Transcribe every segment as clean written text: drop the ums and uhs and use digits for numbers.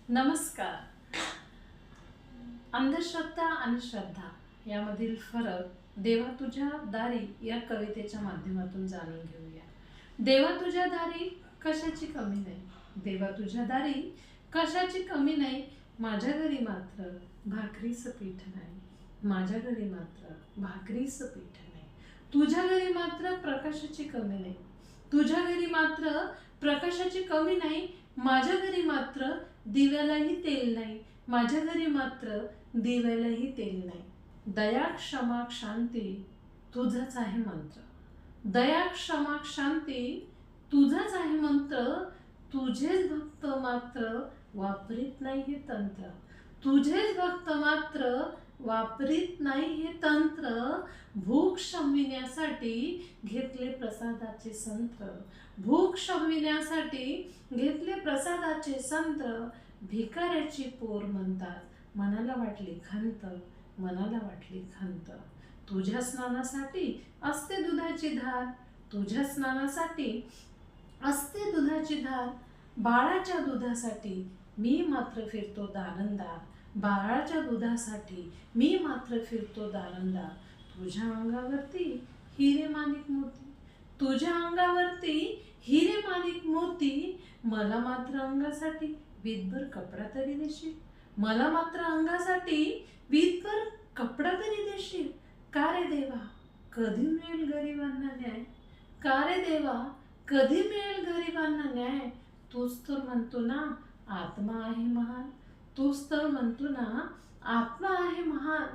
नमस्कार. अंधश्रद्धा आणि श्रद्धा यामधील फरक देवा तुझ्या दारी या कवितेच्या माध्यमातून जाणून घेऊया. देवा तुझ्या दारी कशाची कमी नाही, देवा तुझ्या दारी कशाची कमी नाही. माझ्या घरी मात्र भाकरीचं पीठ नाही, माझ्या घरी मात्र भाकरीचं पीठ नाही. तुझ्या घरी मात्र प्रकाशाची कमी नाही, तुझ्या घरी मात्र प्रकाशाची कमी नाही. माझ्या घरी मात्र दिव्यालाही तेल नाही, माझ्या घरी मात्र दिव्यालाही तेल नाही. दया क्षमा शांती तुझाच आहे मंत्र, दया क्षमा शांती तुझाच आहे मंत्र. तुझेच भक्त मात्र वापरीत नाही हे तंत्र, तुझेच भक्त मात्र वापरीत नाही हे तंत्र. भूक शमविण्यासाठी घेतले प्रसादाचे संत्र, भूक शमविण्यासाठी घेतले प्रसादाचे संत्र. भिकाऱ्याची पोर म्हणतात मनाला वाटली खंत, मनाला वाटली खंत. तुझ्या स्नानासाठी असते दुधाची धार, तुझ्या स्नानासाठी असते दुधाची धार. बाळाच्या दुधासाठी मी मात्र फिरतो दारंदार, बाळाच्या दुधासाठी मी मात्र फिरतो दारंदार. तुझ्या अंगावरती हिरे माणिक मोती, तुझ्या अंगावरती हिरे माणिक मोती. मला मात्र अंगासाठी वीतभर कपडा तरी देशील, मला मात्र अंगासाठी वीतभर कपडा तरी देशील. का रे देवा कधी मिळेल गरिबांना न्याय, का रे देवा कधी मिळेल गरिबांना न्याय. तूच तर म्हणतो ना आत्मा आहे महान, तूच तर म्हणतो ना आत्मा आहे महान.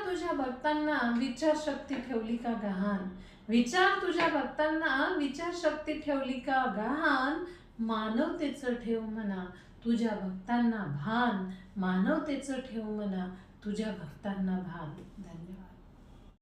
तुझ्या भक्तांना विचारशक्ती ठेवली का गहाण, विचार तुझ्या भक्तांना विचारशक्ती ठेवली का गहाण. मानवतेचं ठेव म्हणा तुझ्या भक्तांना भान, मानवतेचं ठेव म्हणा तुझ्या भक्तांना भान. धन्यवाद.